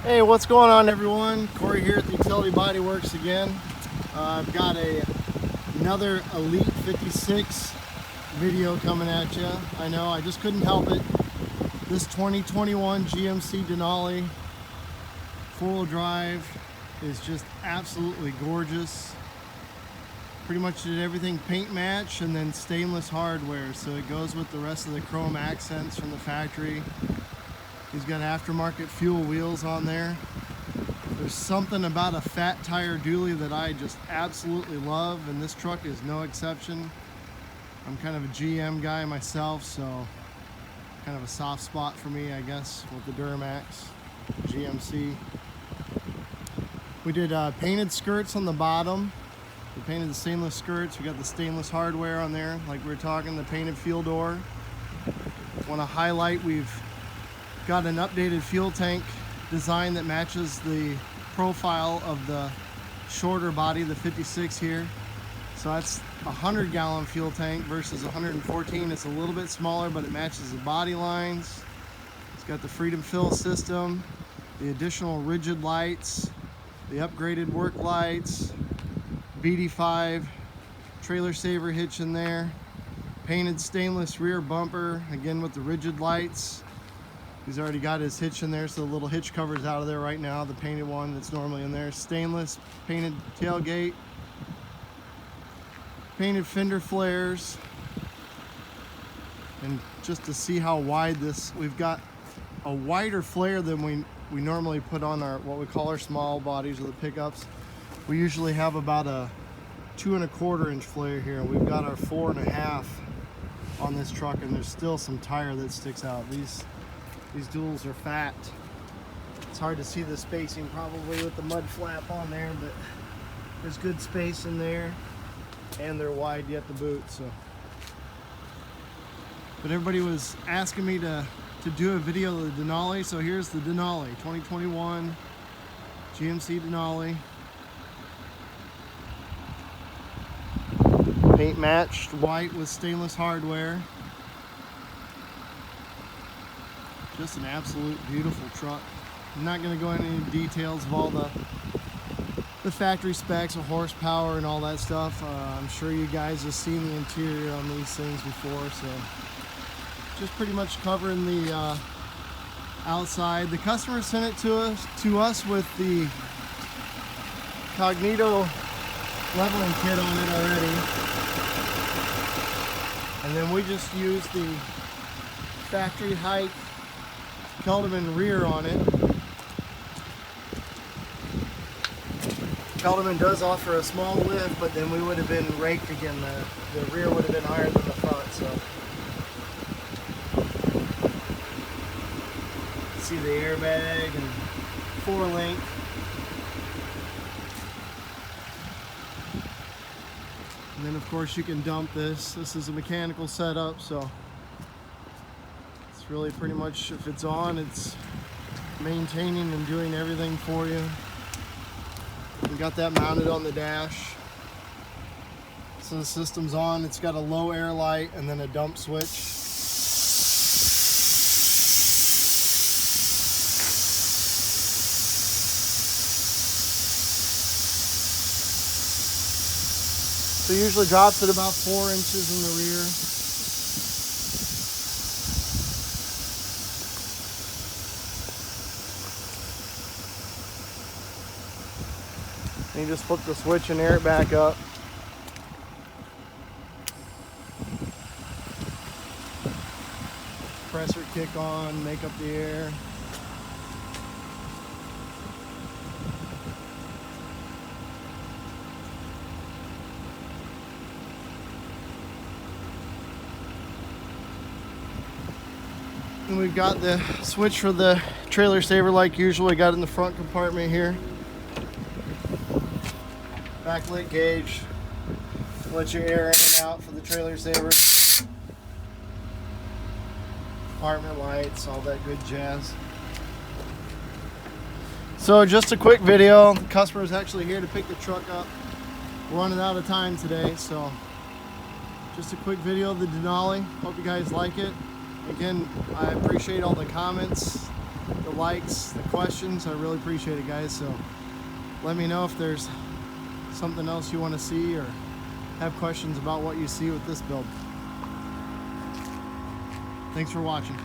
Hey, what's going on, everyone? Corey here at the Utility Body Works again. I've got another Elite 56 video coming at you. I know, I just couldn't help it. This 2021 GMC Denali four-wheel drive is just absolutely gorgeous. Pretty much did everything paint match and then stainless hardware, so it goes with the rest of the chrome accents from the factory. He's got aftermarket fuel wheels on there. There's something about a fat tire dually that I just absolutely love, and this truck is no exception. I'm kind of a GM guy myself, so kind of a soft spot for me, I guess, with the Duramax GMC. We did painted skirts on the bottom. We painted the stainless skirts. We got the stainless hardware on there, like we were talking, the painted fuel door. Want to highlight, we've got an updated fuel tank design that matches the profile of the shorter body, the 56 here. So that's a 100-gallon fuel tank versus 114. It's a little bit smaller, but it matches the body lines. It's got the Freedom Fill system, the additional rigid lights, the upgraded work lights, BD5 trailer saver hitch in there, painted stainless rear bumper, again with the rigid lights. He's already got his hitch in there, so the little hitch cover's out of there right now, the painted one that's normally in there. Stainless painted tailgate, painted fender flares, and just to see how wide this, we've got a wider flare than we normally put on our, what we call our small bodies or the pickups. We usually have about a 2 1/4 inch flare here. We've got our 4 1/2 on this truck, and there's still some tire that sticks out. These duals are fat. It's hard to see the spacing probably with the mud flap on there, but there's good space in there, and they're wide yet to boot. So, but everybody was asking me to do a video of the Denali, so here's the Denali 2021 GMC Denali. Paint matched white with stainless hardware. Just an absolute beautiful truck. I'm not going to go into any details of all the factory specs of horsepower and all that stuff. I'm sure you guys have seen the interior on these things before, so just pretty much covering the outside. The customer sent it to us with the Cognito leveling kit on it already, and then we just used the factory height Kelderman rear on it. Kelderman does offer a small lift, but then we would have been raked again. The rear would have been higher than the front, so. See the airbag and 4-link. And then of course you can dump this. This is a mechanical setup, so really pretty much, if it's on, it's maintaining and doing everything for you. We got that mounted on the dash, so the system's on. It's got a low air light and then a dump switch. So it usually drops at about 4 inches in the rear. And you just flip the switch and air it back up. Compressor kick on, make up the air. And we've got the switch for the trailer saver like usual. We got it in the front compartment here. Backlit gauge, let your air in and out for the trailer saver. Compartment lights, all that good jazz. So just a quick video. The customer is actually here to pick the truck up. We're running out of time today, so just a quick video of the Denali. Hope you guys like it. Again, I appreciate all the comments, the likes, the questions. I really appreciate it, guys. So let me know if there's something else you want to see or have questions about what you see with this build. Thanks for watching.